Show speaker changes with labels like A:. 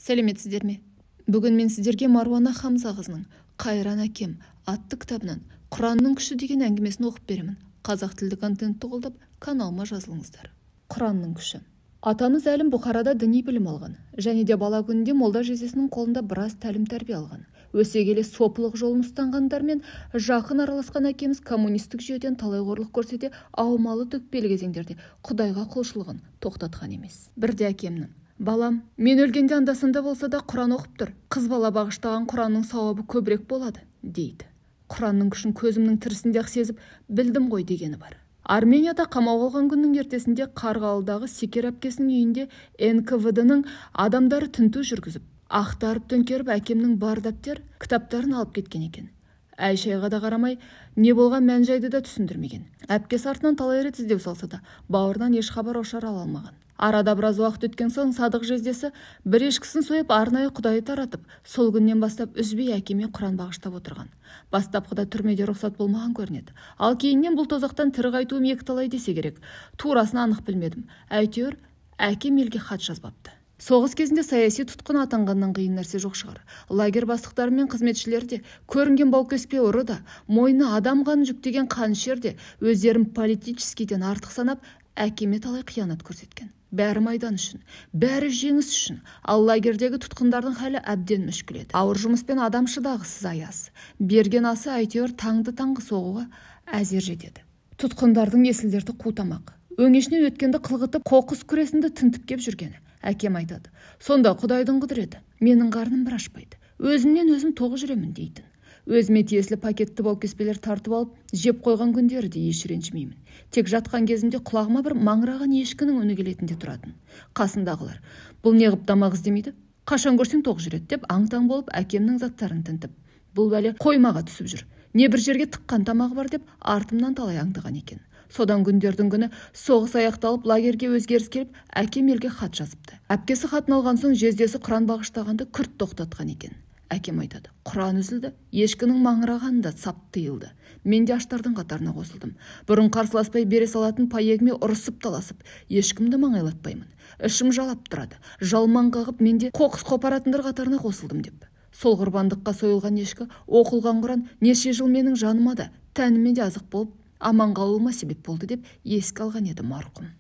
A: Сәлеметсіздер ме? Бүгін мен сіздерге Маруана Хамза қызының «Қайран әкем» атты кітабынан Құранның күші деген әңгімесін оқып беремін. Қазақ тілді контентті қолдап каналыма жазылыңыздар. Құранның күші. Атамыз әлім Бұхарада діни білім алған, және де бала күнінде молда жездесінің қолында біраз тәлім-тәрбие алған. Өсе келе сопылық жолын ұстанғандармен жақын араласқан әкеміз коммунистік жүйеден талай қорлық көрсете, аумалы төкпелі кезеңдерде Құдайға құлшылығын тоқтатқан емес. Бірде әкемнің: «Балам, мен өлгенде анда-санда болса да Құран оқып тұр. Қыз бала бағыштаған Құранның сауабы көбірек болады», дейді. Құранның күшін көзімнің тірісінде-ақ сезіп білдім ғой дегені бар. Арменияда қамауға алған күннің ертесінде Қарғалыдағы Секер әпкесінің үйінде НКВД-ның адамдары тінту жүргізіп, ақтарып төңкеріп әкемнің бар дәптер кітаптарын алып кеткен екен. Әй-шайға да қарамай, не болған мән-жайды да түсіндірмеген. Әпкесі артынан талай рет іздеу салса да, бауырынан еш хабар-ошар ала алмаған. Арада біраз уақыт өткен соң Садық жездесі бір ешкісін сойып арнайы Құдайы таратып, сол күннен бастап үзбей әкеме Құран бағыштап отырған. Бастапқыда түрмеде рұқсат болмаған көрінеді. Ал кейіннен бұл тозақтан тірі қайтуым екіталай десе керек. Турасын анық білмедім. Әйтеуір, әкем елге хат жазбапты. Соғыс кезінде саяси тұтқын атанғаннан қиын нәрсе жоқ шығар. Лагер бастықтары мен қызметшілері де, көрінген баукеспе ұры да, мойны адам қанын жүктеген қанішер де өздерін политическийден артық санап, әкеме талай қиянат көрсеткен. Бәрі майдан үшін, бәрі жеңіс үшін. Ал лагердегі тұтқындардың халі әбден мүшкіл еді. Ауыр жұмыспен адам шыдағысыз аяз. Берген асы әйтеуір таңды-таңғы соғуға әзер жетеді. Тұтқындардың есілдерді қутамақ, өңешінен өткенді қылғытып, қоқыс күресінді тінтіп кеп жүргені. Әкем айтады: «Сонда Құдайдың құдіреті, менің қарным бір ашпайды. Өзімнен өзім тоқ жүремін» дейтін. Өзіме тиесілі пакетті баукеспелер тартып алып, жеп қойған күндері де еш ренжімеймін. Тек жатқан кезімде құлағыма бір маңыраған ешкінің үні келетінде тұратын. Қасындағылар: «Бұл неғып тамақ іздемейді? Қашан көрсең тоқ жүреді» деп аң-таң болып әкемнің заттарын тінтіп, «Бұл бәле қоймаға түсіп жүр. Не бір жерге тыққан тамағы бар» деп артымнан талай аңдыған екен. Содан күндердің күні соғыс аяқталып, лагерге өзгеріс келіп, әкем елге хат жазыпты. Әпкесі хатын алған соң жездесі Құран бағыштағанды күрт тоқтатқан екен. Әкем айтады: «Құран үзілді, ешкінің маңырағанында сап тыйылды. Мен де аштардың қатарына қосылдым. Бұрын қарсыласпай бере салатын пайегіме ұрысып таласып, ешкімді маңайлатпаймын. Ішім жалап тұрады. Жалман қағып, мен де қоқыс қопаратындар қатарына қосылдым» деп. Сол құрбандыққа сойылған ешкі, оқылған Құран неше жыл менің жаныма да, тәніме де азық болып, аман қалуыма себеп болды деп еске алған еді марқұм.